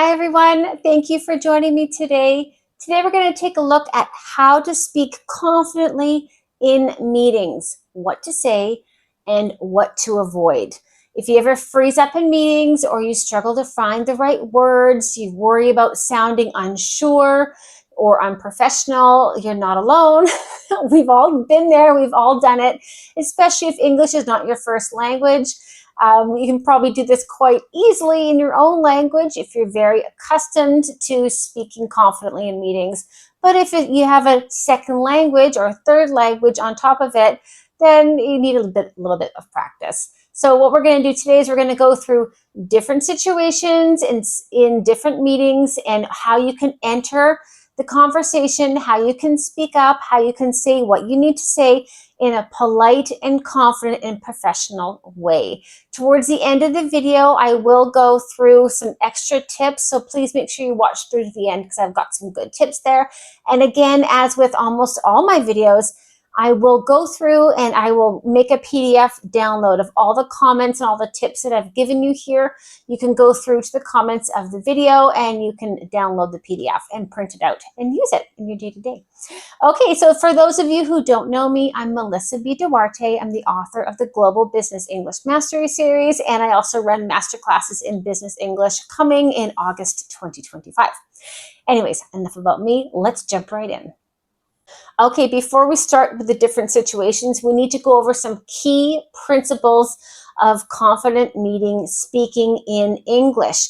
Hi, everyone. Thank you for joining me today. Today, we're going to take a look at how to speak confidently in meetings, what to say, and what to avoid. If you ever freeze up in meetings or you struggle to find the right words, you worry about sounding unsure or unprofessional, you're not alone. We've all been there, we've all done it, especially if English is not your first language. You can probably do this quite easily in your own language if you're very accustomed to speaking confidently in meetings. But if you have a second language or a third language on top of it, then you need a little bit of practice. So what we're going to do today is we're going to go through different situations in different meetings and how you can enter the conversation, how you can speak up, how you can say what you need to say in a polite and confident and professional way. Towards the end of the video, I will go through some extra tips, so please make sure you watch through to the end because I've got some good tips there. And again, as with almost all my videos, I will go through and I will make a PDF download of all the comments and all the tips that I've given you here. You can go through to the comments of the video and you can download the PDF and print it out and use it in your day-to-day. Okay, so for those of you who don't know me, I'm Melissa B. Duarte. I'm the author of the Global Business English Mastery Series, and I also run masterclasses in business English coming in August 2025. Anyways, enough about me. Let's jump right in. Okay, before we start with the different situations, we need to go over some key principles of confident meeting speaking in English.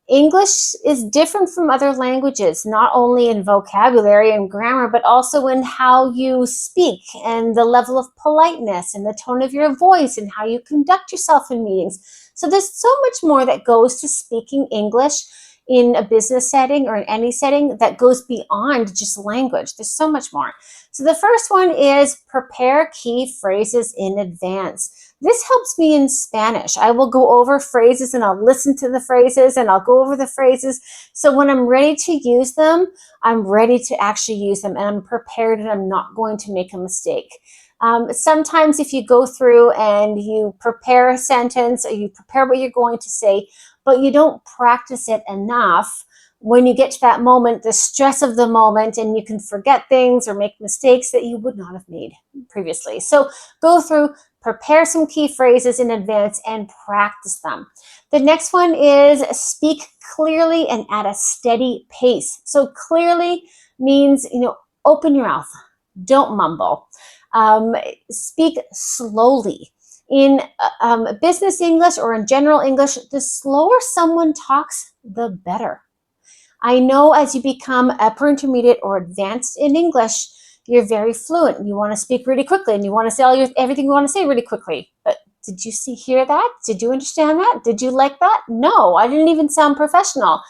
English is different from other languages, not only in vocabulary and grammar, but also in how you speak and the level of politeness and the tone of your voice and how you conduct yourself in meetings. So there's so much more that goes to speaking English in a business setting or in any setting that goes beyond just language. There's so much more. So the first one is prepare key phrases in advance. This helps me in Spanish. I will go over phrases and I'll listen to the phrases and I'll go over the phrases. So when I'm ready to use them, I'm ready to actually use them and I'm prepared and I'm not going to make a mistake. Sometimes if you go through and you prepare a sentence or you prepare what you're going to say, but you don't practice it enough, when you get to that moment, the stress of the moment, and you can forget things or make mistakes that you would not have made previously. So go through, prepare some key phrases in advance and practice them. The next one is speak clearly and at a steady pace. So clearly means, open your mouth, don't mumble. Speak slowly. In business English or in general English, the slower someone talks, the better. I know as you become upper intermediate or advanced in English, you're very fluent. You want to speak really quickly and you want to say everything you want to say really quickly. But did you hear that? Did you understand that? Did you like that? No, I didn't even sound professional.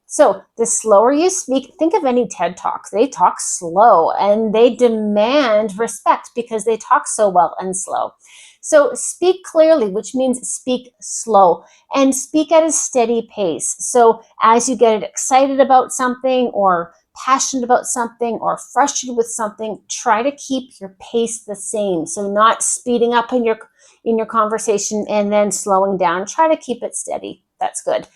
So the slower you speak, think of any TED Talks. They talk slow and they demand respect because they talk so well and slow. So speak clearly, which means speak slow and speak at a steady pace. So as you get excited about something or passionate about something or frustrated with something, try to keep your pace the same. So not speeding up in your conversation and then slowing down. Try to keep it steady. That's good.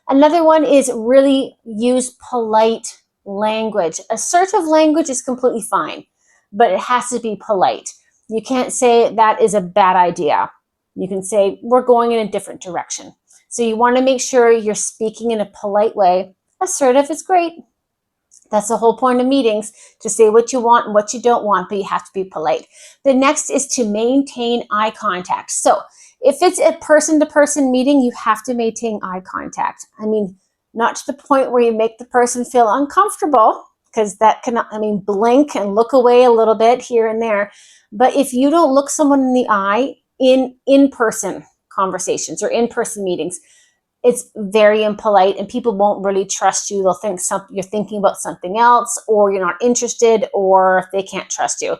Another one is really use polite language. Assertive language is completely fine, but it has to be polite. You can't say that is a bad idea. You can say we're going in a different direction. So you want to make sure you're speaking in a polite way. Assertive is great. That's the whole point of meetings, to say what you want and what you don't want, but you have to be polite. The next is to maintain eye contact. So if it's a person-to-person meeting, you have to maintain eye contact. I mean, not to the point where you make the person feel uncomfortable, because that can, blink and look away a little bit here and there. But if you don't look someone in the eye in in-person conversations or in-person meetings, it's very impolite and people won't really trust you. They'll think you're thinking about something else or you're not interested or they can't trust you.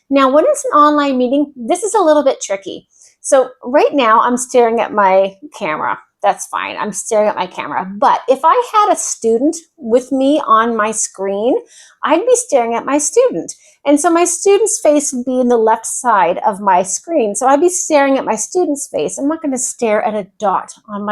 Now, when it's an online meeting, this is a little bit tricky. So right now I'm staring at my camera. that's fine. I'm staring at my camera. But if I had a student with me on my screen, I'd be staring at my student. And so my student's face would be in the left side of my screen. So I'd be staring at my student's face. I'm not going to stare at a dot on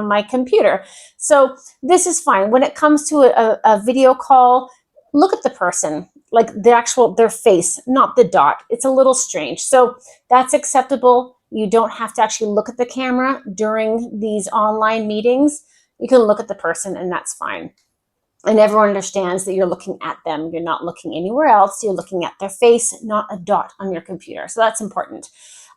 my computer. So this is fine. When it comes to a video call, look at the person, like their face, not the dot. It's a little strange. So that's acceptable. You don't have to actually look at the camera during these online meetings. You can look at the person and that's fine. And everyone understands that you're looking at them. You're not looking anywhere else. You're looking at their face, not a dot on your computer. So that's important.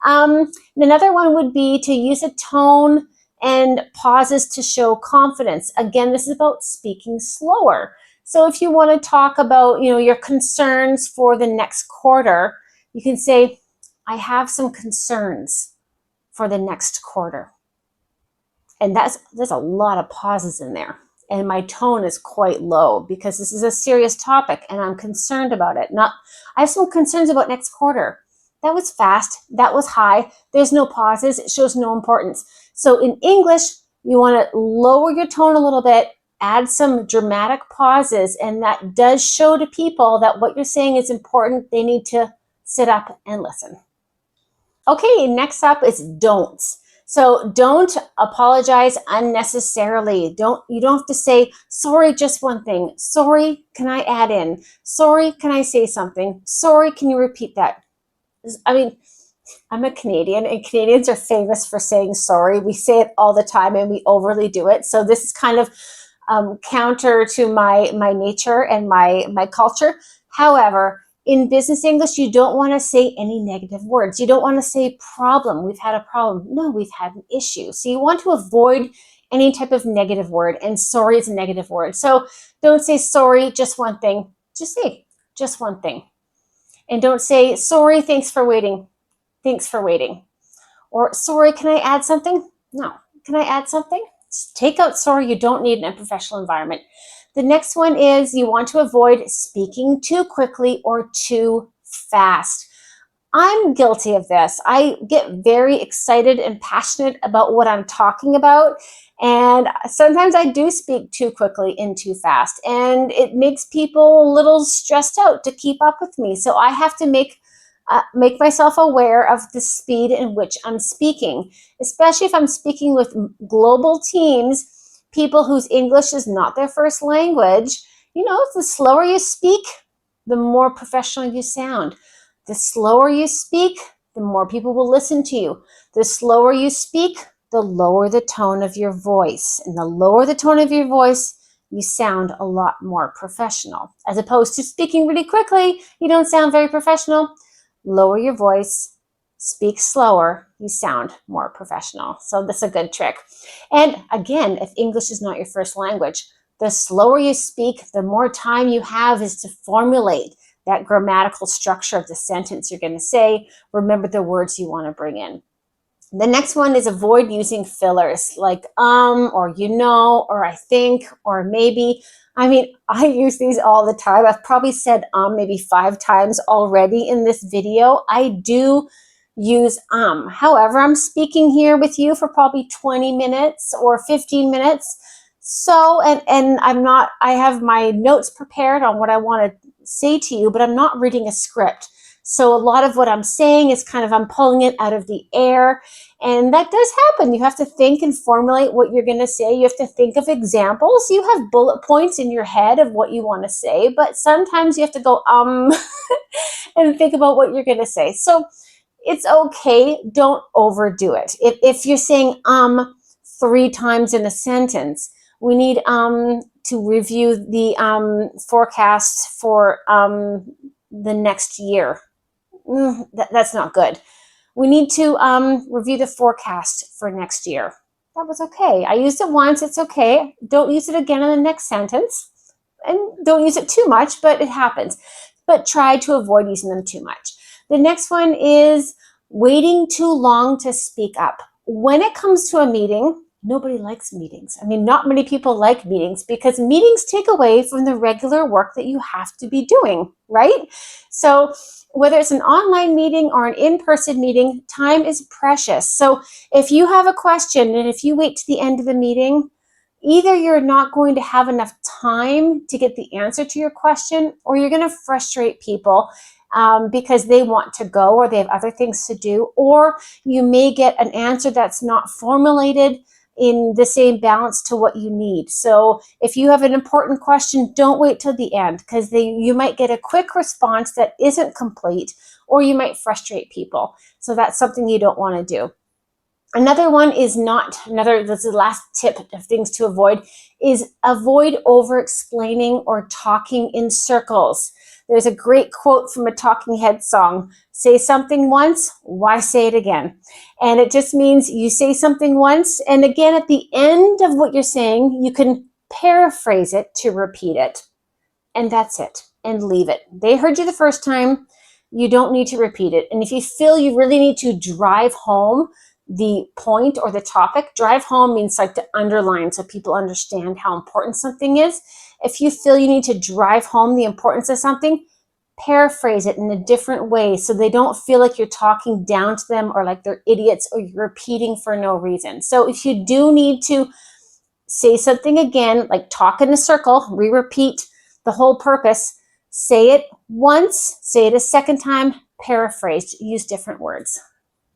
Another one would be to use a tone and pauses to show confidence. Again, this is about speaking slower. So if you want to talk about, your concerns for the next quarter, you can say, I have some concerns for the next quarter. And there's a lot of pauses in there. And my tone is quite low because this is a serious topic and I'm concerned about it. I have some concerns about next quarter. That was fast. That was high. There's no pauses. It shows no importance. So in English, you want to lower your tone a little bit, add some dramatic pauses, and that does show to people that what you're saying is important. They need to sit up and listen. Okay, next up is don'ts. So don't apologize unnecessarily. You don't have to say, sorry, just one thing. Sorry, can I add in? Sorry, can I say something? Sorry, can you repeat that? I mean, I'm a Canadian and Canadians are famous for saying sorry. We say it all the time and we overly do it. So this is kind of counter to my nature and my culture. However, in business English, you don't want to say any negative words. You don't want to say problem. We've had a problem. No, we've had an issue. So you want to avoid any type of negative word, and sorry is a negative word. So don't say sorry, just one thing. Just say just one thing. And don't say sorry, thanks for waiting. Thanks for waiting. Or sorry, can I add something? No. Can I add something? Just take out sorry, you don't need in a professional environment. The next one is you want to avoid speaking too quickly or too fast. I'm guilty of this. I get very excited and passionate about what I'm talking about. And sometimes I do speak too quickly and too fast. And it makes people a little stressed out to keep up with me. So I have to make myself aware of the speed in which I'm speaking, especially if I'm speaking with global teams, people whose English is not their first language. The slower you speak, the more professional you sound. The slower you speak, the more people will listen to you. The slower you speak, the lower the tone of your voice. And the lower the tone of your voice, you sound a lot more professional. As opposed to speaking really quickly, you don't sound very professional. Lower your voice, speak slower, you sound more professional. So that's a good trick. And again, if English is not your first language, the slower you speak, the more time you have is to formulate that grammatical structure of the sentence you're going to say. Remember the words you want to bring in. The next one is avoid using fillers like or or I think or maybe. I mean, I use these all the time. I've probably said maybe 5 times already in this video. I do use However, I'm speaking here with you for probably 20 minutes or 15 minutes. So, and I have my notes prepared on what I want to say to you, but I'm not reading a script. So a lot of what I'm saying is I'm pulling it out of the air. And that does happen. You have to think and formulate what you're going to say. You have to think of examples. You have bullet points in your head of what you want to say, but sometimes you have to go, and think about what you're going to say. So it's okay. Don't overdo it. If you're saying, 3 times in a sentence, we need, to review the, forecasts for, the next year. That's not good. We need to review the forecast for next year. That was okay. I used it once. It's okay. Don't use it again in the next sentence. And don't use it too much, but it happens. But try to avoid using them too much. The next one is waiting too long to speak up. When it comes to a meeting, Nobody likes meetings. I mean, not many people like meetings because meetings take away from the regular work that you have to be doing, right? So whether it's an online meeting or an in-person meeting, time is precious. So if you have a question and if you wait to the end of the meeting, either you're not going to have enough time to get the answer to your question, or you're going to frustrate people because they want to go or they have other things to do, or you may get an answer that's not formulated in the same balance to what you need. So if you have an important question, don't wait till the end, because you might get a quick response that isn't complete, or you might frustrate people. So that's something you don't want to do. Another one is that's the last tip of things to avoid, is avoid over-explaining or talking in circles. There's a great quote from a Talking Heads song: say something once, why say it again? And it just means you say something once, and again at the end of what you're saying, you can paraphrase it to repeat it. And that's it, and leave it. They heard you the first time. You don't need to repeat it. And if you feel you really need to drive home the point or the topic, drive home means like to underline so people understand how important something is. If you feel you need to drive home the importance of something, paraphrase it in a different way so they don't feel like you're talking down to them or like they're idiots or you're repeating for no reason. So if you do need to say something again, like talk in a circle, repeat the whole purpose, say it once, say it a second time, paraphrase, use different words.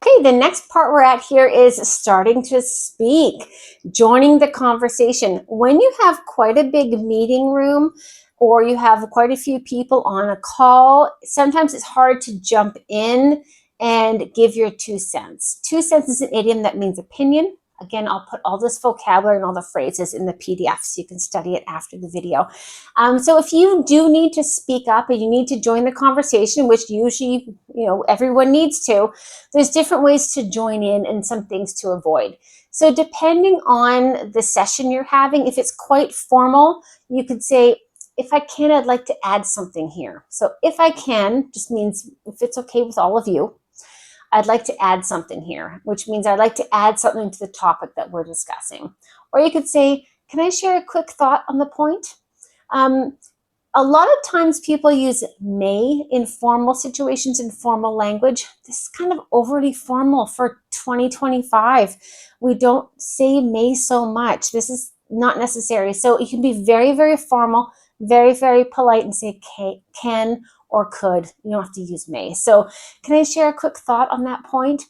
Okay, the next part we're at here is starting to speak, joining the conversation. When you have quite a big meeting room or you have quite a few people on a call, sometimes it's hard to jump in and give your 2 cents. 2 cents is an idiom that means opinion. Again, I'll put all this vocabulary and all the phrases in the PDF so you can study it after the video. So if you do need to speak up and you need to join the conversation, which usually, everyone needs to, there's different ways to join in and some things to avoid. So depending on the session you're having, if it's quite formal, you could say, if I can, I'd like to add something here. So if I can just means if it's okay with all of you, I'd like to add something here, which means I'd like to add something to the topic that we're discussing. Or you could say, can I share a quick thought on the point? A lot of times people use may in formal situations, in formal language. This is kind of overly formal for 2025. We don't say may so much. This is not necessary. So you can be very, very formal, very, very polite and say can or could. You don't have to use may. So can I share a quick thought on that point?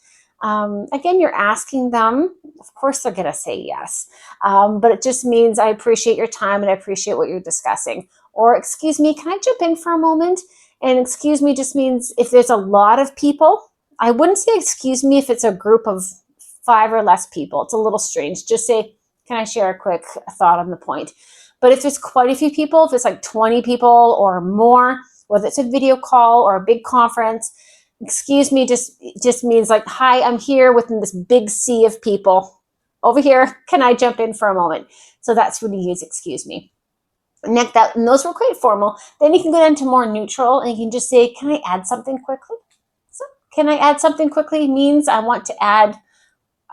Again, you're asking them. Of course, they're going to say yes. But it just means I appreciate your time and I appreciate what you're discussing. Or excuse me, can I jump in for a moment? And excuse me just means if there's a lot of people. I wouldn't say excuse me if it's a group of 5 or less people. It's a little strange. Just say, can I share a quick thought on the point? But if there's quite a few people, if it's like 20 people or more, whether it's a video call or a big conference, excuse me just means like, hi, I'm here within this big sea of people over here. Can I jump in for a moment? So that's when you use excuse me. And those were quite formal. Then you can go down to more neutral and you can just say, can I add something quickly? So can I add something quickly means I want to add,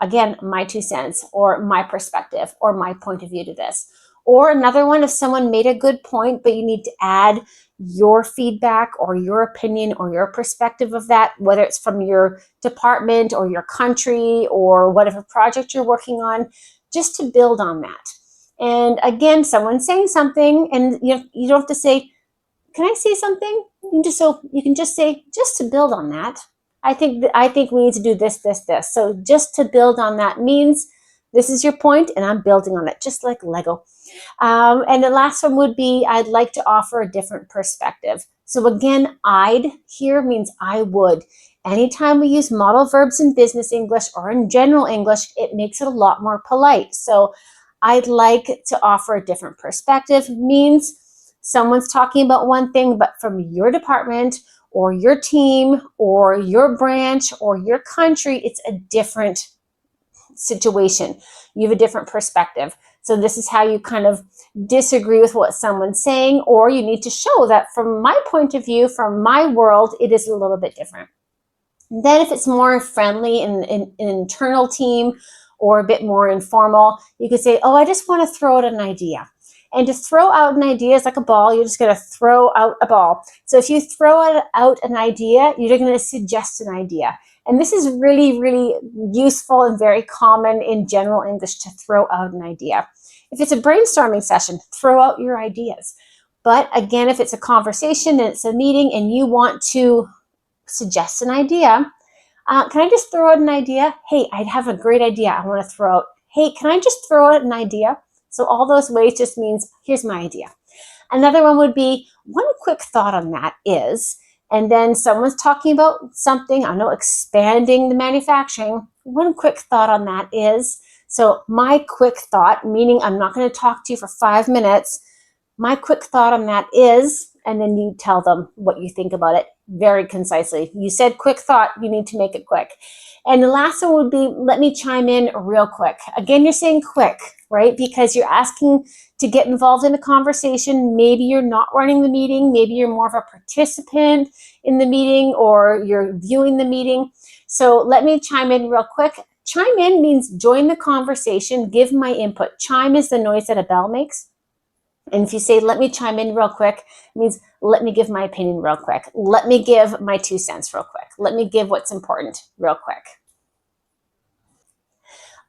again, my 2 cents or my perspective or my point of view to this. Or another one, if someone made a good point, but you need to add your feedback or your opinion or your perspective of that, whether it's from your department or your country or whatever project you're working on, just to build on that. And again, someone's saying something and you don't have to say, can I say something? You can just say, just to build on that. I think we need to do this, this, this. So just to build on that means this is your point and I'm building on it, just like Lego. And the last one would be, I'd like to offer a different perspective. So again, I'd here means I would. Anytime we use modal verbs in business English or in general English, it makes it a lot more polite. So I'd like to offer a different perspective means someone's talking about one thing, but from your department or your team or your branch or your country, it's a different situation. You have a different perspective. So this is how you kind of disagree with what someone's saying, or you need to show that from my point of view, from my world, it is a little bit different. Then if it's more friendly in an internal team or a bit more informal, you could say, oh, I just want to throw out an idea. And to throw out an idea is like a ball. You're just going to throw out a ball. So if you throw out an idea, you're going to suggest an idea. And this is really, really useful and very common in general English, to throw out an idea. If it's a brainstorming session, throw out your ideas. But again, if it's a conversation and it's a meeting and you want to suggest an idea, can I just throw out an idea? Hey, I have a great idea I want to throw out. Hey, can I just throw out an idea? So all those ways just means, here's my idea. Another one would be, one quick thought on that is, and then someone's talking about something, I don't know, expanding the manufacturing. One quick thought on that is, so my quick thought, meaning I'm not going to talk to you for 5 minutes. My quick thought on that is, and then you tell them what you think about it very concisely. You said quick thought, you need to make it quick. And the last one would be, let me chime in real quick. Again, you're saying quick, right? Because you're asking to get involved in a conversation. Maybe you're not running the meeting. Maybe you're more of a participant in the meeting, or you're viewing the meeting. So let me chime in real quick. Chime in means join the conversation, give my input. Chime is the noise that a bell makes. And if you say, let me chime in real quick, it means let me give my opinion real quick. Let me give my 2 cents real quick. Let me give what's important real quick.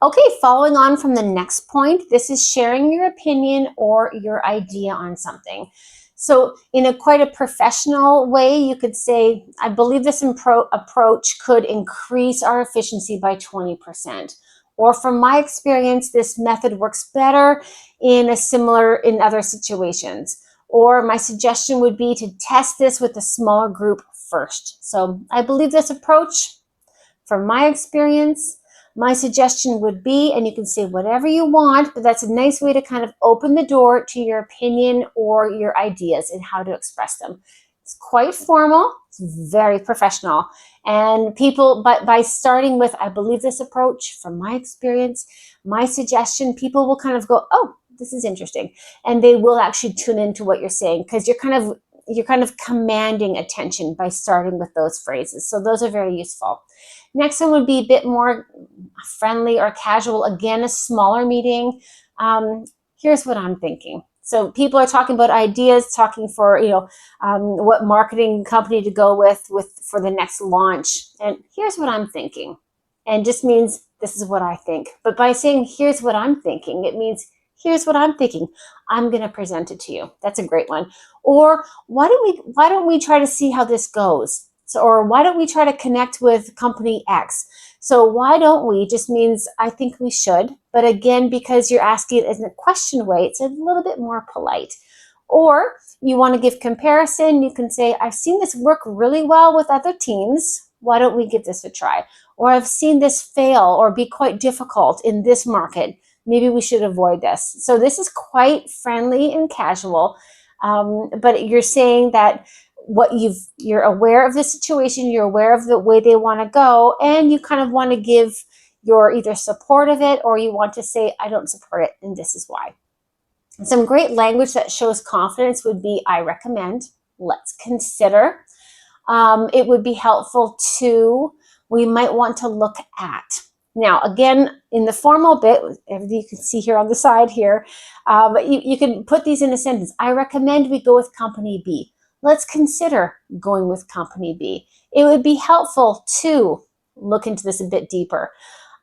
Okay, following on from the next point, this is sharing your opinion or your idea on something. So in quite a professional way, you could say, I believe this approach could increase our efficiency by 20%. Or from my experience, this method works better in other situations. Or my suggestion would be to test this with a smaller group first. So I believe this approach, from my experience, my suggestion would be, and you can say whatever you want, but that's a nice way to kind of open the door to your opinion or your ideas and how to express them. It's quite formal, it's very professional. And people, by starting with, I believe this approach, from my experience, my suggestion, people will kind of go, oh, this is interesting. And they will actually tune into what you're saying, because you're kind of commanding attention by starting with those phrases. So those are very useful. Next one would be a bit more friendly or casual. Again, a smaller meeting. Here's what I'm thinking. So people are talking about ideas, talking for, what marketing company to go with for the next launch. And here's what I'm thinking. And just means this is what I think. But by saying here's what I'm thinking, it means here's what I'm thinking. I'm going to present it to you. That's a great one. Or why don't we try to see how this goes? So, or why don't we try to connect with company X? So why don't we just means I think we should. But again, because you're asking it in a question way, it's a little bit more polite. Or you want to give comparison, you can say, I've seen this work really well with other teams. Why don't we give this a try? Or I've seen this fail or be quite difficult in this market. Maybe we should avoid this. So this is quite friendly and casual, but you're saying that you're aware of the situation, you're aware of the way they want to go, and you kind of want to give your either support of it, or you want to say, I don't support it, and this is why. Some great language that shows confidence would be, I recommend, let's consider. It would be helpful to, we might want to look at. Now, again, in the formal bit, everything you can see here on the side here, but you can put these in a sentence. I recommend we go with company B. Let's consider going with company B. It would be helpful to look into this a bit deeper.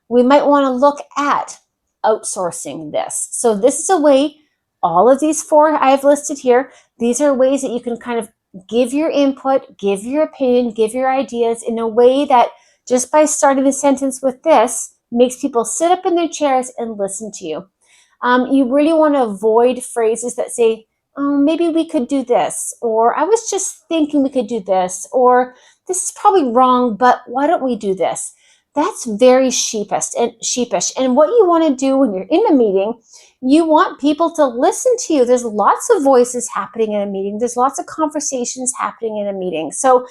We might want to look at outsourcing this. So this is a way, all of these 4 I've listed here, these are ways that you can kind of give your input, give your opinion, give your ideas in a way that just by starting the sentence with this makes people sit up in their chairs and listen to you. You really want to avoid phrases that say, oh, maybe we could do this, or I was just thinking we could do this, or this is probably wrong, but why don't we do this? That's very sheepish. And what you want to do when you're in a meeting, you want people to listen to you. There's lots of voices happening in a meeting. There's lots of conversations happening in a meeting. So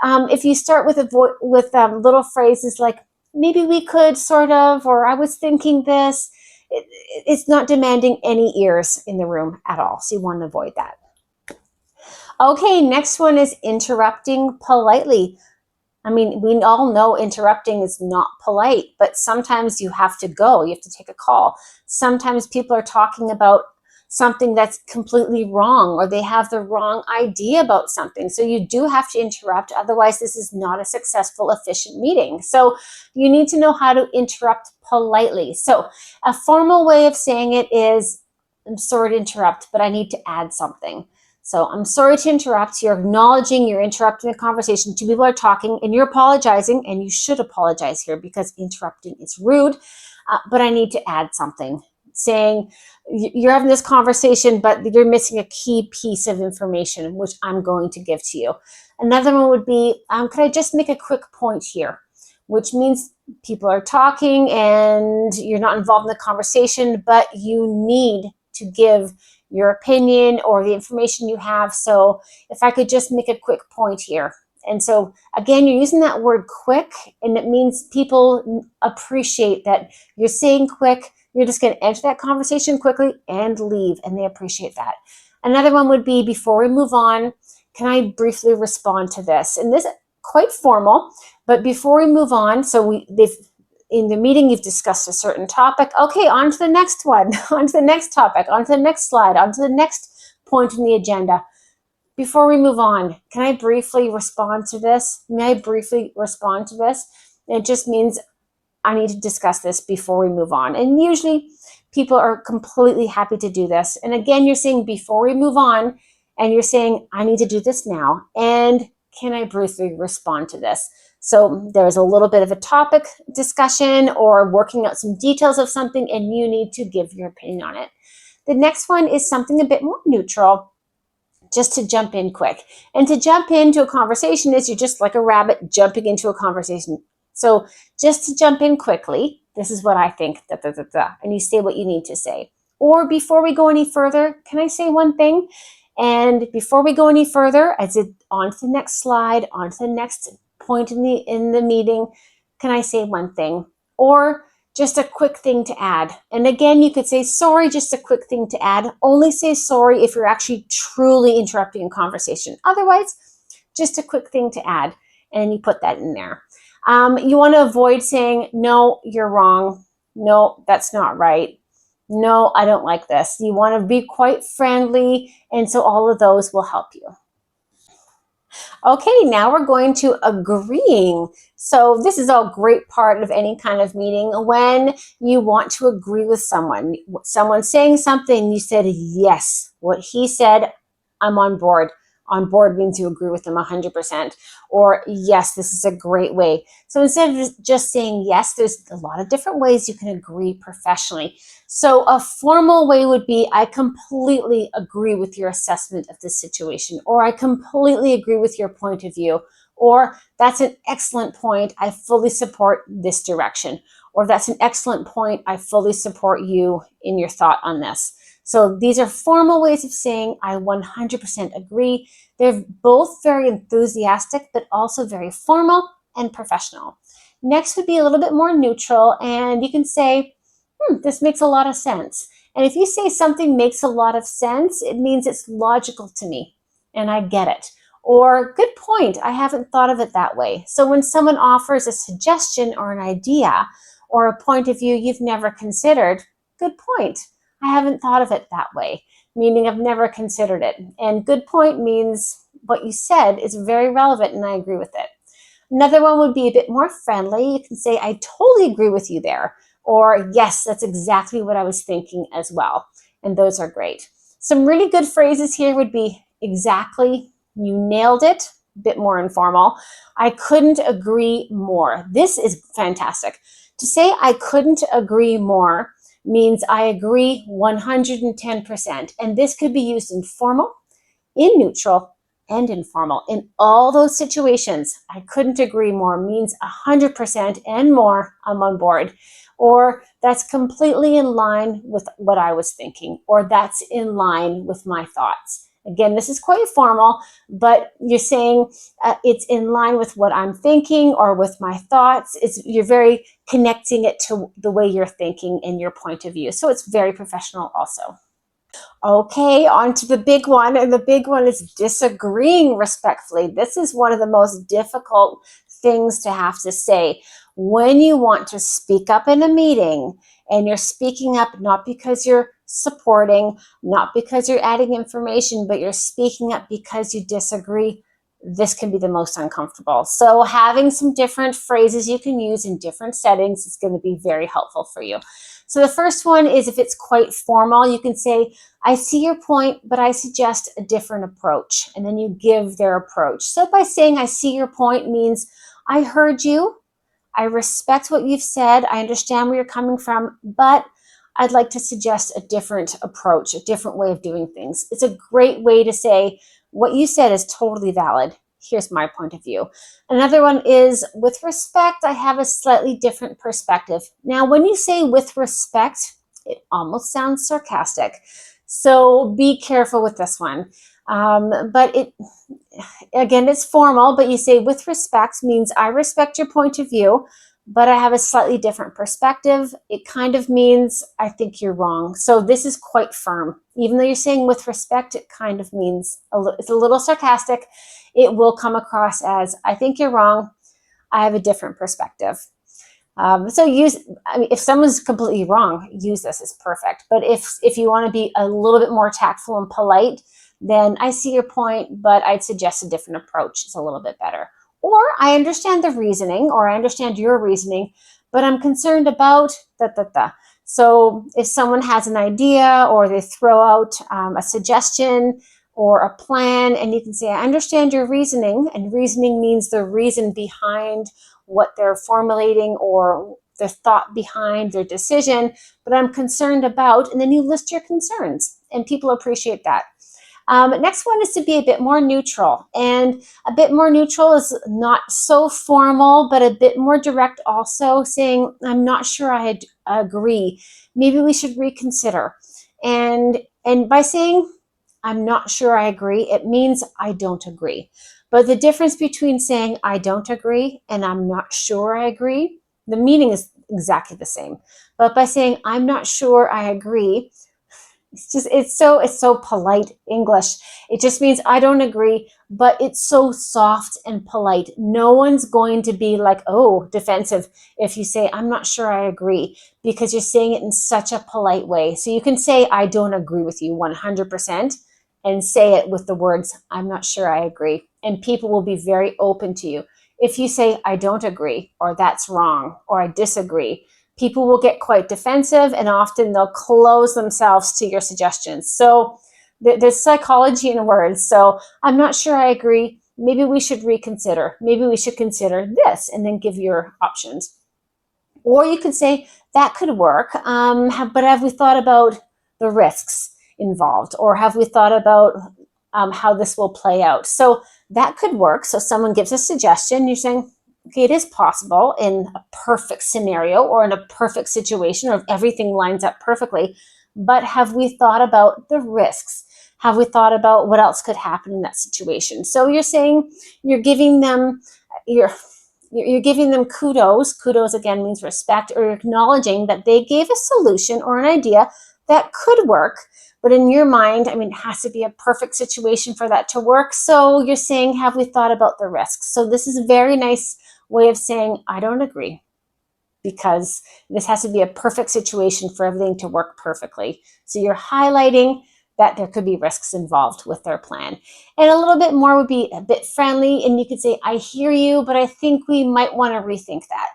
if you start with little phrases like, maybe we could sort of, or I was thinking this, it's not demanding any ears in the room at all. So you want to avoid that. Okay, next one is interrupting politely. I mean, we all know interrupting is not polite, but sometimes you have to go, you have to take a call. Sometimes people are talking about something that's completely wrong, or they have the wrong idea about something. So you do have to interrupt. Otherwise, this is not a successful, efficient meeting. So you need to know how to interrupt politely. So a formal way of saying it is, I'm sorry to interrupt, but I need to add something. So I'm sorry to interrupt. You're acknowledging you're interrupting the conversation. Two people are talking and you're apologizing, and you should apologize here because interrupting is rude. But I need to add something, saying you're having this conversation, but you're missing a key piece of information, which I'm going to give to you. Another one would be, could I just make a quick point here? Which means people are talking and you're not involved in the conversation, but you need to give your opinion or the information you have. So if I could just make a quick point here. And so again, you're using that word quick, and it means people appreciate that you're saying quick. You're just going to enter that conversation quickly and leave, and they appreciate that. Another one would be, before we move on, can I briefly respond to this? And this is quite formal, but before we move on, so they've in the meeting, you've discussed a certain topic. Okay, on to the next one, on to the next topic, on to the next slide, on to the next point in the agenda. Before we move on, can I briefly respond to this? May I briefly respond to this? It just means I need to discuss this before we move on. And usually people are completely happy to do this. And again, you're saying before we move on, and you're saying, I need to do this now. And can I briefly respond to this? So there's a little bit of a topic discussion or working out some details of something, and you need to give your opinion on it. The next one is something a bit more neutral, just to jump in quick. And to jump into a conversation is, you're just like a rabbit jumping into a conversation. So just to jump in quickly, this is what I think, and you say what you need to say. Or before we go any further, can I say one thing? And before we go any further, I said on to the next slide, on to the next point in the meeting, can I say one thing? Or just a quick thing to add. And again, you could say, sorry, just a quick thing to add. Only say sorry if you're actually truly interrupting a conversation. Otherwise, just a quick thing to add. And you put that in there. You want to avoid saying, no, you're wrong. No, that's not right. No, I don't like this. You want to be quite friendly. And so all of those will help you. Okay, now we're going to agreeing. So this is a great part of any kind of meeting, when you want to agree with someone. Someone's saying something, you said, yes, what he said, I'm on board. On board means you agree with them 100%. Or yes, this is a great way. So instead of just saying yes, there's a lot of different ways you can agree professionally. So a formal way would be, I completely agree with your assessment of the situation, or I completely agree with your point of view, or that's an excellent point, I fully support this direction, or that's an excellent point, I fully support you in your thought on this. So these are formal ways of saying I 100% agree. They're both very enthusiastic, but also very formal and professional. Next would be a little bit more neutral, and you can say, this makes a lot of sense. And if you say something makes a lot of sense, it means it's logical to me and I get it. Or, good point, I haven't thought of it that way. So when someone offers a suggestion or an idea or a point of view you've never considered, good point, I haven't thought of it that way, meaning I've never considered it. And good point means what you said is very relevant and I agree with it. Another one would be a bit more friendly. You can say, I totally agree with you there. Or, yes, that's exactly what I was thinking as well. And those are great. Some really good phrases here would be, exactly, you nailed it, a bit more informal. I couldn't agree more. This is fantastic. To say I couldn't agree more means I agree 110%. And this could be used in formal, in neutral, and informal. In all those situations, I couldn't agree more means 100% and more, I'm on board. Or that's completely in line with what I was thinking, or that's in line with my thoughts. Again, this is quite formal, but you're saying it's in line with what I'm thinking or with my thoughts. You're very connecting it to the way you're thinking and your point of view. So it's very professional also. Okay, on to the big one, and the big one is disagreeing respectfully. This is one of the most difficult things to have to say. When you want to speak up in a meeting, and you're speaking up not because you're supporting, not because you're adding information, but you're speaking up because you disagree, this can be the most uncomfortable. So having some different phrases you can use in different settings is going to be very helpful for you. So the first one is, if it's quite formal, you can say, I see your point, but I suggest a different approach. And then you give their approach. So by saying I see your point means I heard you, I respect what you've said, I understand where you're coming from, but I'd like to suggest a different approach, a different way of doing things. It's a great way to say, what you said is totally valid. Here's my point of view. Another one is, with respect, I have a slightly different perspective. Now, when you say with respect, it almost sounds sarcastic. So be careful with this one. But again, it's formal, but you say with respect means I respect your point of view, but I have a slightly different perspective. It kind of means I think you're wrong. So this is quite firm. Even though you're saying with respect, it kind of means it's a little sarcastic. It will come across as I think you're wrong. I have a different perspective. If someone's completely wrong, use this. It's perfect. But if you want to be a little bit more tactful and polite, then I see your point, but I'd suggest a different approach. It's a little bit better. Or I understand the reasoning, or I understand your reasoning, but I'm concerned about da. So if someone has an idea, or they throw out a suggestion or a plan, and you can say, I understand your reasoning, and reasoning means the reason behind what they're formulating or the thought behind their decision, but I'm concerned about, and then you list your concerns, and people appreciate that. Next one is to be a bit more neutral, and a bit more neutral is not so formal, but a bit more direct also, saying, I'm not sure I agree. Maybe we should reconsider. And by saying, I'm not sure I agree, it means I don't agree. But the difference between saying I don't agree and I'm not sure I agree, the meaning is exactly the same. But by saying I'm not sure I agree, it's so polite English. It just means I don't agree, but it's so soft and polite. No one's going to be like, oh, defensive if you say I'm not sure I agree, because you're saying it in such a polite way. So you can say I don't agree with you 100% and say it with the words I'm not sure I agree, and people will be very open to you. If you say I don't agree, or that's wrong, or I disagree, people will get quite defensive, and often they'll close themselves to your suggestions. So there's psychology in words. So I'm not sure I agree. Maybe we should reconsider. Maybe we should consider this, and then give your options. Or you could say that could work, but have we thought about the risks involved? Or have we thought about how this will play out? So that could work. So someone gives a suggestion, you're saying, okay, it is possible in a perfect scenario or in a perfect situation, or if everything lines up perfectly, but have we thought about the risks? Have we thought about what else could happen in that situation? So you're saying you're giving them kudos. Kudos again means respect, or acknowledging that they gave a solution or an idea that could work. But in your mind, it has to be a perfect situation for that to work. So you're saying, have we thought about the risks? So this is a very nice way of saying, I don't agree, because this has to be a perfect situation for everything to work perfectly. So you're highlighting that there could be risks involved with their plan. And a little bit more would be a bit friendly, and you could say, I hear you, but I think we might want to rethink that.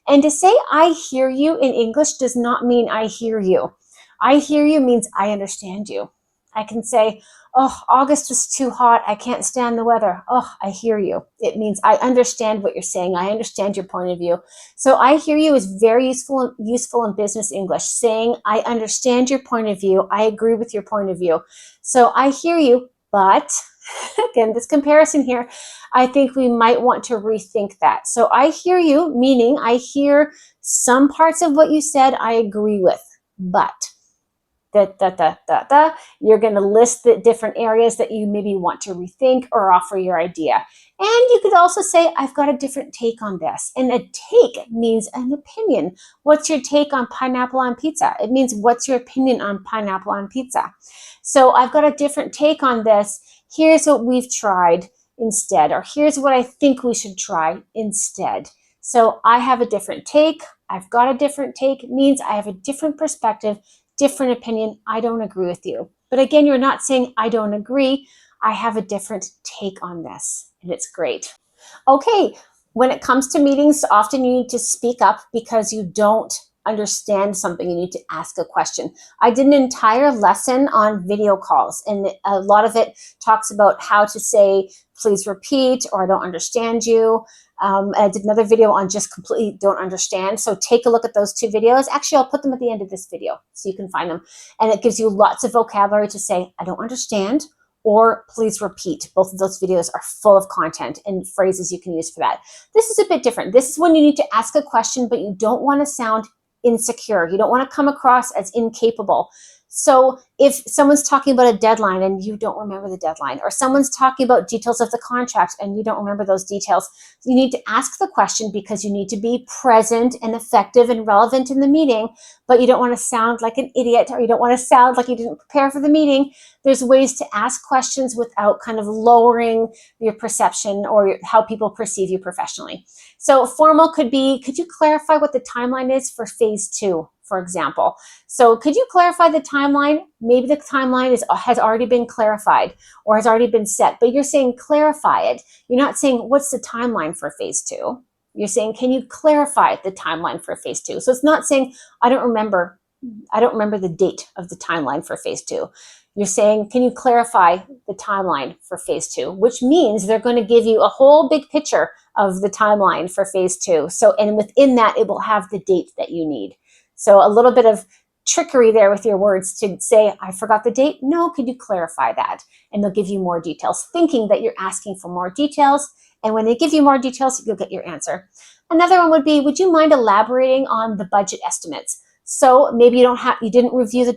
And to say I hear you in English does not mean I hear you. I hear you means I understand you. I can say, oh, August was too hot. I can't stand the weather. Oh, I hear you. It means I understand what you're saying. I understand your point of view. So I hear you is very useful in business English, saying I understand your point of view. I agree with your point of view. So I hear you, but again, this comparison here, I think we might want to rethink that. So I hear you, meaning I hear some parts of what you said I agree with, but you're going to list the different areas that you maybe want to rethink or offer your idea. And you could also say, I've got a different take on this. And a take means an opinion. What's your take on pineapple on pizza? It means, what's your opinion on pineapple on pizza? So I've got a different take on this. Here's what we've tried. instead, or here's what I think we should try instead. So I have a different take. I've got a different take means I have a different perspective, different opinion. I don't agree with you. But again, you're not saying I don't agree. I have a different take on this, and it's great. Okay, when it comes to meetings, often you need to speak up because you don't understand something. You need to ask a question. I did an entire lesson on video calls, and a lot of it talks about how to say, please repeat, or I don't understand you. I did another video on just completely don't understand. So take a look at those two videos. Actually, I'll put them at the end of this video so you can find them. And it gives you lots of vocabulary to say, I don't understand, or please repeat. Both of those videos are full of content and phrases you can use for that. This is a bit different. This is when you need to ask a question, but you don't want to sound insecure. You don't want to come across as incapable. So if someone's talking about a deadline and you don't remember the deadline, or someone's talking about details of the contract and you don't remember those details, you need to ask the question because you need to be present and effective and relevant in the meeting, but you don't want to sound like an idiot, or you don't want to sound like you didn't prepare for the meeting. There's ways to ask questions without kind of lowering your perception or how people perceive you professionally. So formal could be, could you clarify what the timeline is for phase 2, for example? So could you clarify the timeline? Maybe the timeline has already been clarified or has already been set, but you're saying clarify it. You're not saying what's the timeline for phase 2. You're saying, can you clarify the timeline for phase 2? So it's not saying, I don't remember the date of the timeline for phase 2. You're saying, can you clarify the timeline for phase 2? Which means they're going to give you a whole big picture of the timeline for phase 2. So, and within that, it will have the date that you need. So a little bit of trickery there with your words to say, I forgot the date. No, could you clarify that? And they'll give you more details, thinking that you're asking for more details. And when they give you more details, you'll get your answer. Another one would be, would you mind elaborating on the budget estimates? So maybe you didn't review the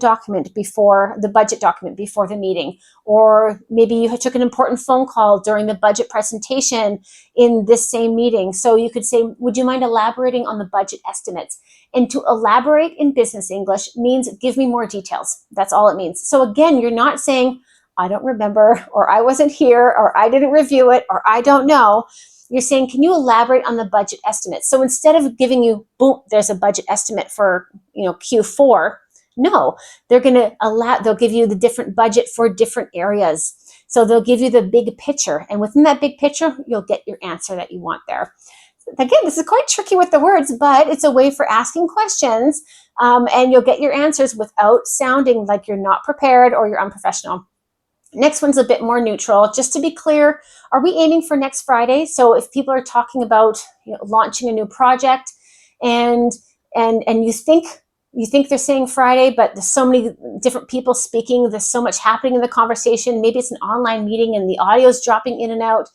budget document before the meeting, or maybe you took an important phone call during the budget presentation in this same meeting. So you could say, would you mind elaborating on the budget estimates? And to elaborate in business English means give me more details. That's all it means. So again, you're not saying, I don't remember, or I wasn't here, or I didn't review it, or I don't know. You're saying, can you elaborate on the budget estimate? So instead of giving you, boom, there's a budget estimate for Q4, no, they'll give you the different budget for different areas. So they'll give you the big picture, and within that big picture, you'll get your answer that you want there. Again, this is quite tricky with the words, but it's a way for asking questions, and you'll get your answers without sounding like you're not prepared or you're unprofessional. Next one's a bit more neutral. Just to be clear, are we aiming for next Friday? So if people are talking about launching a new project, and you think they're saying Friday, but there's so many different people speaking, there's so much happening in the conversation. Maybe it's an online meeting and the audio is dropping in and out.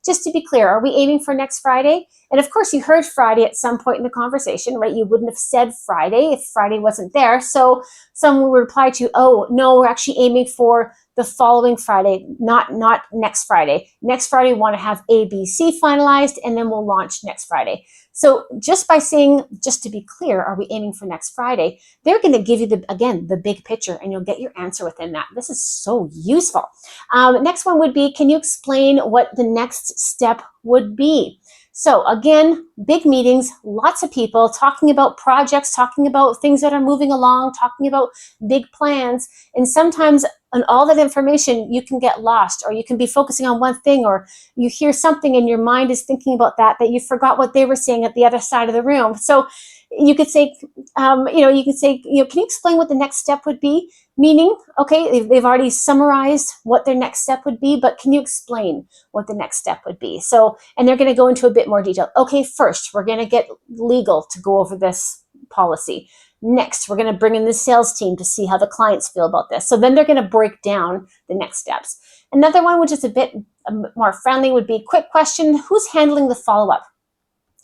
Just to be clear, are we aiming for next Friday? And of course, you heard Friday at some point in the conversation, right? You wouldn't have said Friday if Friday wasn't there. So someone would reply to, oh, no, we're actually aiming for the following Friday, not next Friday. Next Friday, we want to have ABC finalized, and then we'll launch next Friday. So just by saying, just to be clear, are we aiming for next Friday? They're going to give you, the big picture, and you'll get your answer within that. This is so useful. Next one would be, can you explain what the next step would be? So again, big meetings, lots of people talking about projects, talking about things that are moving along, talking about big plans. And sometimes on all that information, you can get lost, or you can be focusing on one thing, or you hear something and your mind is thinking about that you forgot what they were saying at the other side of the room. So you could say, can you explain what the next step would be? Meaning, okay, they've already summarized what their next step would be, but can you explain what the next step would be? So, and they're going to go into a bit more detail. Okay, first, we're going to get legal to go over this policy. Next, we're going to bring in the sales team to see how the clients feel about this. So then they're going to break down the next steps. Another one, which is a bit more friendly, would be quick question. Who's handling the follow-up?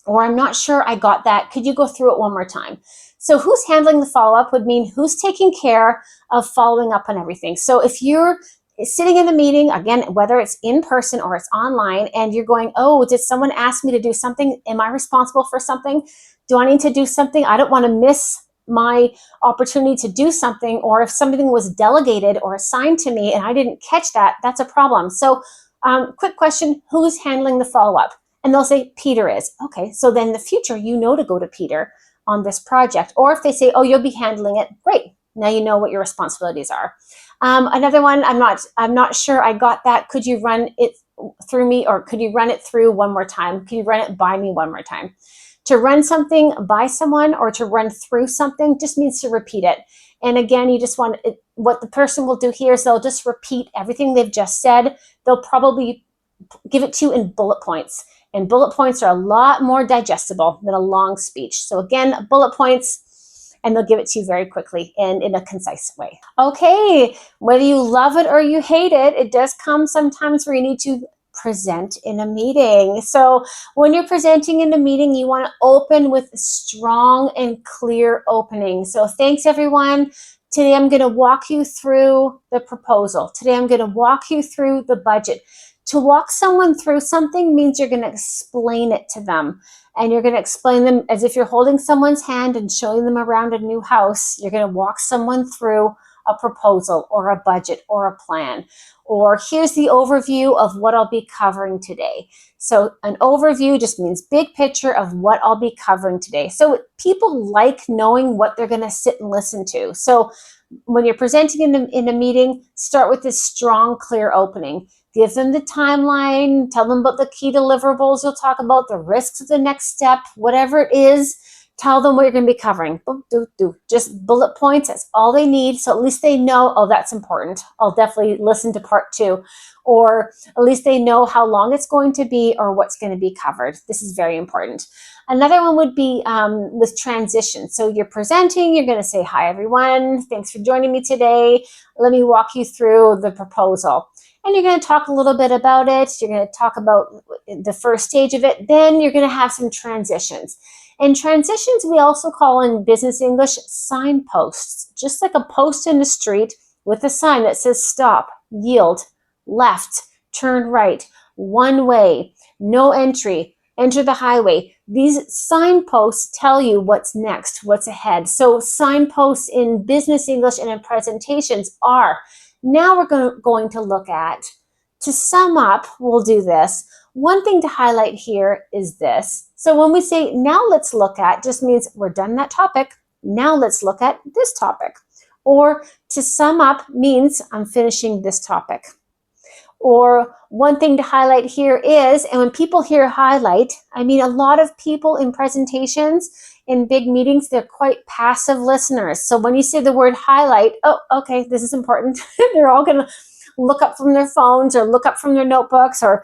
Or I'm not sure I got that. Could you go through it one more time? So who's handling the follow-up would mean who's taking care of following up on everything. So if you're sitting in the meeting, again, whether it's in person or it's online, and you're going, oh, did someone ask me to do something? Am I responsible for something? Do I need to do something? I don't want to miss my opportunity to do something. Or if something was delegated or assigned to me and I didn't catch that, that's a problem. So Quick question, who's handling the follow-up? And they'll say, Peter is. Okay, so then in the future, you know to go to Peter on this project. Or if they say, oh, you'll be handling it, great. Now you know what your responsibilities are. Another one, I'm not sure I got that. Could you run it through me, or could you run it through one more time? Could you run it by me one more time? To run something by someone or to run through something just means to repeat it. And again, you just want it, what the person will do here is they'll just repeat everything they've just said. They'll probably give it to you in bullet points. And bullet points are a lot more digestible than a long speech. So again, bullet points, and they'll give it to you very quickly and in a concise way. Okay, whether you love it or you hate it, it does come sometimes where you need to present in a meeting. So when you're presenting in a meeting, you want to open with strong and clear opening. So thanks everyone. Today I'm going to walk you through the proposal. Today I'm going to walk you through the budget. To walk someone through something means you're going to explain it to them. And you're going to explain them as if you're holding someone's hand and showing them around a new house. You're going to walk someone through a proposal or a budget or a plan. Or here's the overview of what I'll be covering today. So an overview just means big picture of what I'll be covering today. So people like knowing what they're going to sit and listen to. So when you're presenting in a meeting, start with this strong, clear opening. Give them the timeline, tell them about the key deliverables you'll talk about, the risks of the next step, whatever it is, tell them what you're going to be covering. Just bullet points, that's all they need. So at least they know, oh, that's important. I'll definitely listen to part 2. Or at least they know how long it's going to be or what's going to be covered. This is very important. Another one would be with transition. So you're presenting, you're going to say, hi, everyone. Thanks for joining me today. Let me walk you through the proposal. And you're going to talk a little bit about it. You're going to talk about the first stage of it. Then you're going to have some transitions. And transitions we also call in business English signposts. Just like a post in the street with a sign that says stop, yield, left, turn right, one way, no entry, enter the highway. These signposts tell you what's next, what's ahead. So signposts in business English and in presentations are, now we're going to look at, to sum up, we'll do this. One thing to highlight here is this. So when we say, now let's look at, just means we're done that topic. Now let's look at this topic. Or to sum up means I'm finishing this topic. Or one thing to highlight here is, and when people hear highlight, I mean a lot of people in presentations, in big meetings, they're quite passive listeners. So when you say the word highlight, oh, okay, this is important. They're all going to look up from their phones or look up from their notebooks or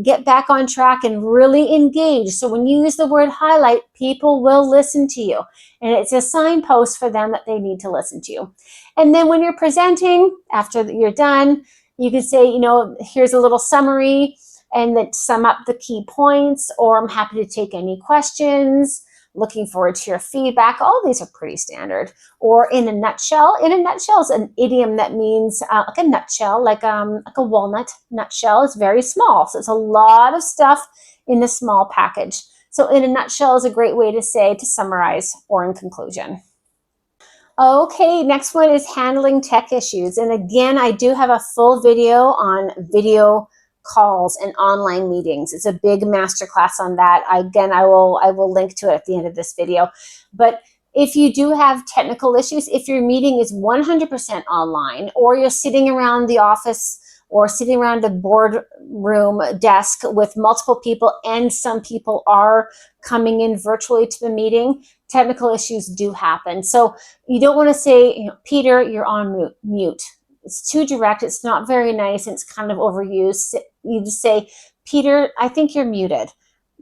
get back on track and really engage. So when you use the word highlight, people will listen to you. And it's a signpost for them that they need to listen to you. And then when you're presenting, after you're done, you could say, you know, here's a little summary and then sum up the key points, or I'm happy to take any questions. Looking forward to your feedback. All these are pretty standard. Or in a nutshell. In a nutshell is an idiom that means like a nutshell, like a walnut nutshell is very small. So it's a lot of stuff in a small package. So in a nutshell is a great way to say, to summarize, or in conclusion. Okay, next one is handling tech issues. And again, I do have a full video on video calls and online meetings. It's a big masterclass on that. I will link to it at the end of this video. But if you do have technical issues, if your meeting is 100% online, or you're sitting around the office or sitting around a boardroom desk with multiple people and some people are coming in virtually to the meeting, technical issues do happen. So you don't want to say, you know, Peter, you're on mute. It's too direct. It's not very nice. It's kind of overused. You just say, Peter, I think you're muted.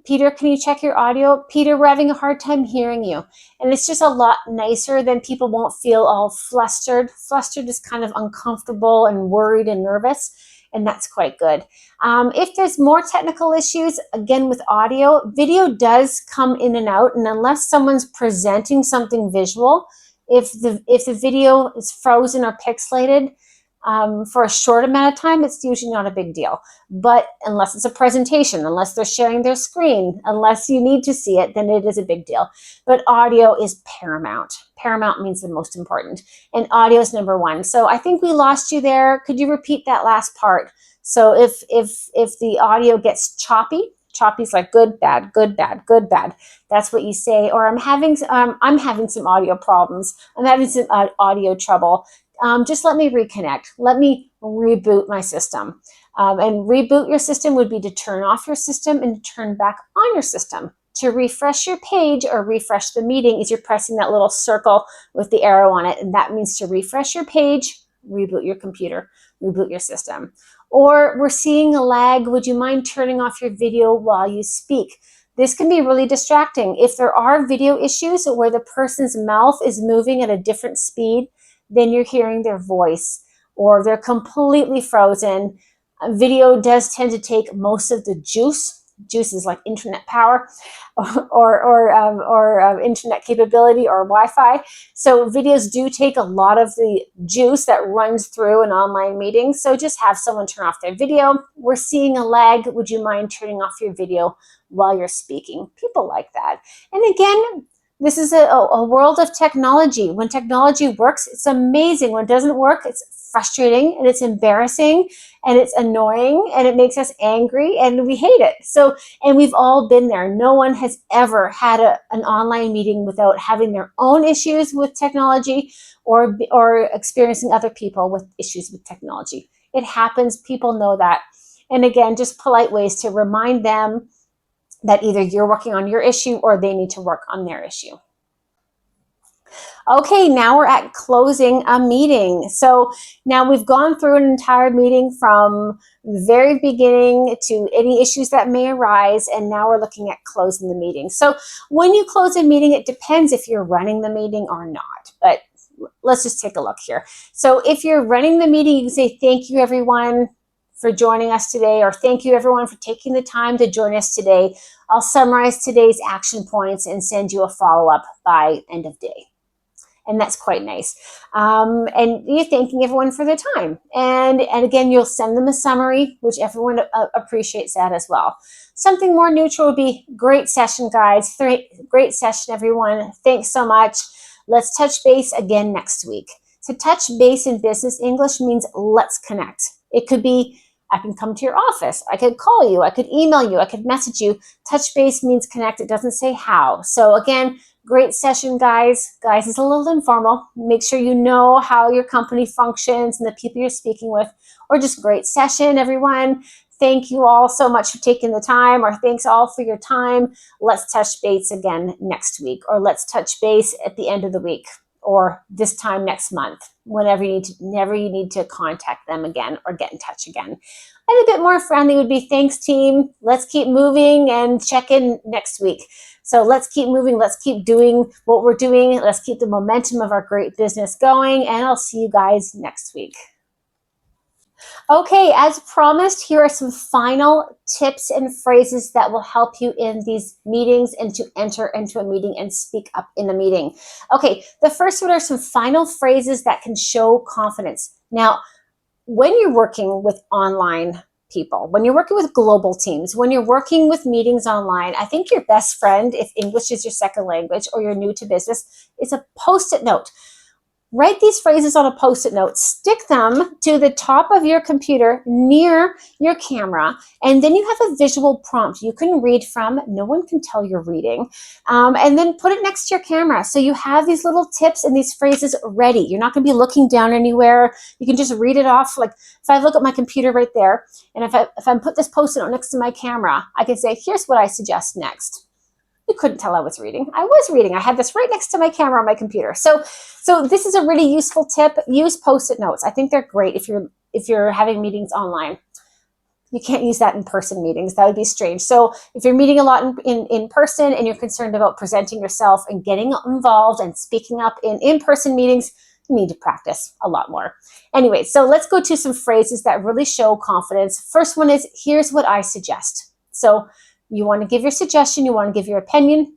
Peter, can you check your audio? Peter, we're having a hard time hearing you. And it's just a lot nicer, than people won't feel all flustered. Flustered is kind of uncomfortable and worried and nervous, and that's quite good. If there's more technical issues, again with audio, video does come in and out, and unless someone's presenting something visual, if the video is frozen or pixelated, For a short amount of time, it's usually not a big deal. But unless it's a presentation, unless they're sharing their screen, unless you need to see it, then it is a big deal. But audio is paramount. Paramount means the most important. And audio is number one. So I think we lost you there. Could you repeat that last part? So if the audio gets choppy, choppy's like good, bad, good, bad, good, bad. That's what you say. Or I'm having some audio problems. I'm having some audio trouble. Just let me reconnect. Let me reboot my system. And reboot your system would be to turn off your system and to turn back on your system. To refresh your page or refresh the meeting is you're pressing that little circle with the arrow on it. And that means to refresh your page, reboot your computer, reboot your system. Or we're seeing a lag. Would you mind turning off your video while you speak? This can be really distracting. If there are video issues where the person's mouth is moving at a different speed, then you're hearing their voice, or they're completely frozen. Video does tend to take most of the juice. Juice is like internet power or internet capability or Wi-Fi. So videos do take a lot of the juice that runs through an online meeting. So just have someone turn off their video. We're seeing a lag. Would you mind turning off your video while you're speaking? People like that. And again, this is a world of technology. When technology works, it's amazing. When it doesn't work, it's frustrating and it's embarrassing and it's annoying and it makes us angry and we hate it. So, and we've all been there. No one has ever had an online meeting without having their own issues with technology or experiencing other people with issues with technology. It happens. People know that. And again, just polite ways to remind them that either you're working on your issue or they need to work on their issue. Okay, now we're at closing a meeting. So now we've gone through an entire meeting from the very beginning to any issues that may arise, and now we're looking at closing the meeting. So when you close a meeting, it depends if you're running the meeting or not, but let's just take a look here. So if you're running the meeting, you can say, thank you everyone for joining us today, or thank you everyone for taking the time to join us today. I'll summarize today's action points and send you a follow-up by end of day. And that's quite nice. And you're thanking everyone for their time. And again, you'll send them a summary, which everyone appreciates that as well. Something more neutral would be, great session, guys. Great session, everyone. Thanks so much. Let's touch base again next week. To touch base in business English means let's connect. It could be, I can come to your office. I could call you. I could email you. I could message you. Touch base means connect. It doesn't say how. So again, great session, guys. Guys is a little informal. Make sure you know how your company functions and the people you're speaking with. Or just great session, everyone. Thank you all so much for taking the time, or thanks all for your time. Let's touch base again next week, or let's touch base at the end of the week, or this time next month, whenever you need to contact them again or get in touch again. And a bit more friendly would be, thanks team, let's keep moving and check in next week. So let's keep moving, let's keep doing what we're doing, let's keep the momentum of our great business going, and I'll see you guys next week. Okay, as promised, here are some final tips and phrases that will help you in these meetings and to enter into a meeting and speak up in a meeting. Okay, the first one are some final phrases that can show confidence. Now, when you're working with online people, when you're working with global teams, when you're working with meetings online, I think your best friend, if English is your second language or you're new to business, is a Post-it note. Write these phrases on a Post-it note, stick them to the top of your computer near your camera, and then you have a visual prompt you can read from. No one can tell you're reading. And then put it next to your camera. So you have these little tips and these phrases ready. You're not going to be looking down anywhere. You can just read it off. Like if I look at my computer right there, and if I put this Post-it note next to my camera, I can say, here's what I suggest next. You couldn't tell I was reading. I was reading. I had this right next to my camera on my computer. So this is a really useful tip. Use Post-it notes. I think they're great if you're having meetings online. You can't use that in person meetings. That would be strange. So if you're meeting a lot in person and you're concerned about presenting yourself and getting involved and speaking up in in-person meetings, you need to practice a lot more. Anyway, so let's go to some phrases that really show confidence. First one is, here's what I suggest. So you want to give your suggestion, you want to give your opinion,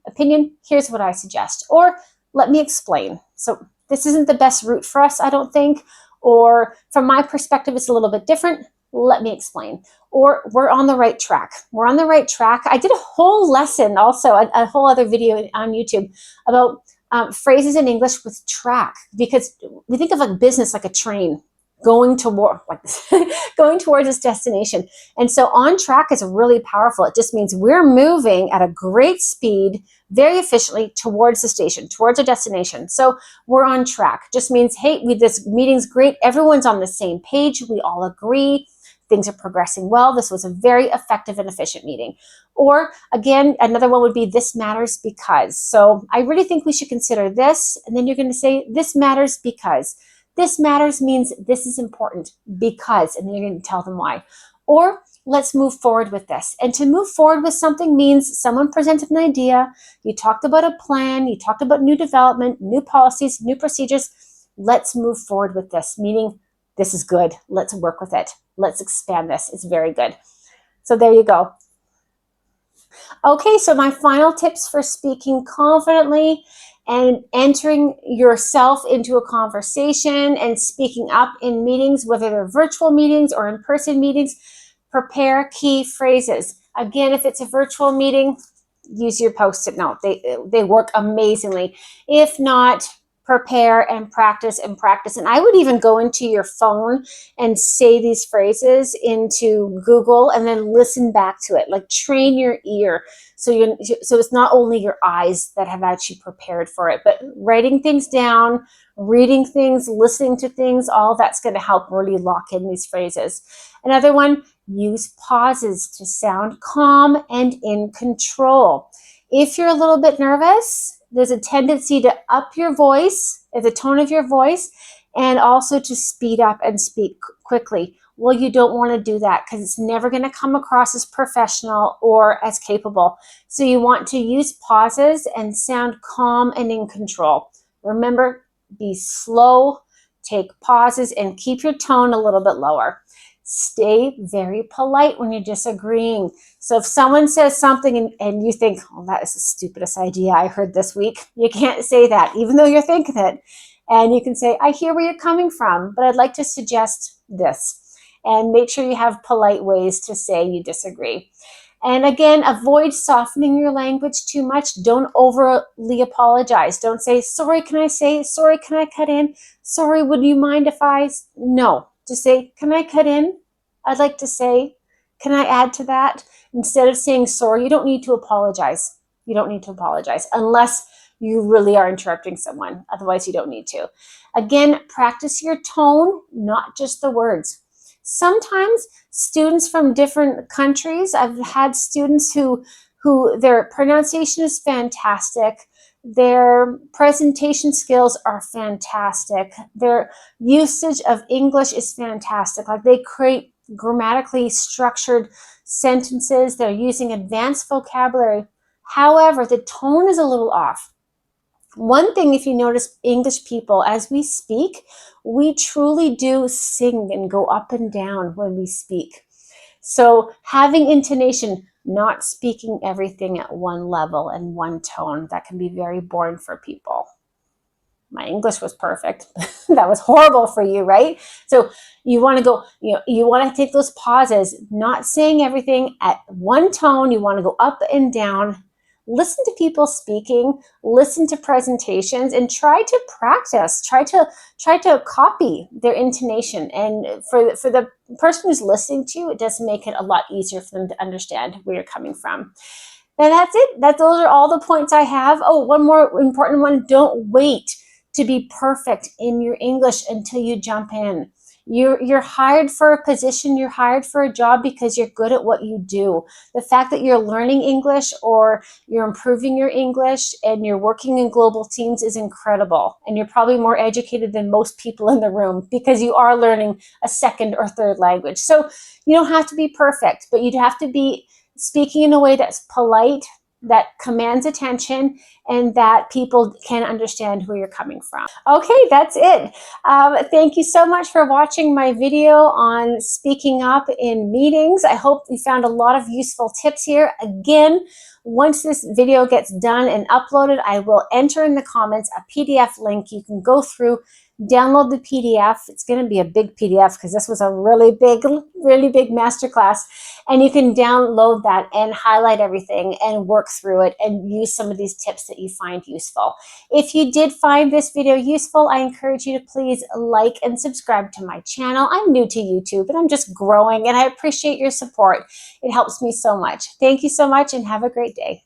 here's what I suggest. Or let me explain. So this isn't the best route for us, I don't think. Or from my perspective, it's a little bit different. Let me explain. Or we're on the right track. We're on the right track. I did a whole lesson also, a whole other video on YouTube about phrases in English with track, because we think of a business like a train going toward like going towards its destination. And so on track is really powerful. It just means we're moving at a great speed, very efficiently towards the station, towards a destination. So we're on track. Just means, hey, this meeting's great. Everyone's on the same page. We all agree. Things are progressing well. This was a very effective and efficient meeting. Or again, another one would be this matters because. So I really think we should consider this. And then you're going to say this matters because. This matters means this is important because, and then you're going to tell them why. Or let's move forward with this. And to move forward with something means someone presented an idea, you talked about a plan, you talked about new development, new policies, new procedures. Let's move forward with this, meaning this is good. Let's work with it. Let's expand this. It's very good. So there you go. Okay, so my final tips for speaking confidently and entering yourself into a conversation and speaking up in meetings, whether they're virtual meetings or in-person meetings. Prepare key phrases. Again, if it's a virtual meeting, use your Post-it note. They work amazingly. If not, prepare and practice and practice. And I would even go into your phone and say these phrases into Google and then listen back to it. Like train your ear. So it's not only your eyes that have actually prepared for it, but writing things down, reading things, listening to things, all that's going to help really lock in these phrases. Another one, use pauses to sound calm and in control. If you're a little bit nervous, there's a tendency to up your voice, the tone of your voice, and also to speed up and speak quickly. Well, you don't want to do that because it's never going to come across as professional or as capable. So you want to use pauses and sound calm and in control. Remember, be slow, take pauses, and keep your tone a little bit lower. Stay very polite when you're disagreeing. So if someone says something and you think, oh, that is the stupidest idea I heard this week, you can't say that, even though you're thinking it. And you can say, I hear where you're coming from, but I'd like to suggest this. And make sure you have polite ways to say you disagree. And again, avoid softening your language too much. Don't overly apologize. Don't say, sorry, can I say, sorry, can I cut in? Sorry, would you mind if I? No, just say, can I cut in? I'd like to say, can I add to that? Instead of saying sorry, you don't need to apologize. You don't need to apologize unless you really are interrupting someone. Otherwise, you don't need to. Again, practice your tone, not just the words. Sometimes students from different countries, I've had students who their pronunciation is fantastic, their presentation skills are fantastic, their usage of English is fantastic. Like they create grammatically structured sentences, they're using advanced vocabulary. However, the tone is a little off. One thing, if you notice English people, as we speak, we truly do sing and go up and down when we speak. So having intonation, not speaking everything at one level and one tone, that can be very boring for people. My English was perfect. That was horrible for you, right? So you want to go, you want to take those pauses, not saying everything at one tone. You want to go up and down. Listen to people speaking, listen to presentations, and try to practice. Try to copy their intonation. And for the person who's listening to you, it does make it a lot easier for them to understand where you're coming from. And that's it. Those are all the points I have. Oh, one more important one. Don't wait to be perfect in your English until you jump in. You're hired for a position, you're hired for a job because you're good at what you do. The fact that you're learning English or you're improving your English and you're working in global teams is incredible. And you're probably more educated than most people in the room because you are learning a second or third language. So you don't have to be perfect, but you have to be speaking in a way that's polite, that commands attention, and that people can understand where you're coming from. Okay, that's it. Thank you so much for watching my video on speaking up in meetings. I hope you found a lot of useful tips here. Again, once this video gets done and uploaded, I will enter in the comments a PDF link. You can go through, download the PDF. It's going to be a big PDF because this was a really big masterclass. And you can download that and highlight everything and work through it and use some of these tips that you find useful. If you did find this video useful, I encourage you to please like and subscribe to my channel. I'm new to YouTube and I'm just growing, and I appreciate your support. It helps me so much. Thank you so much and have a great day.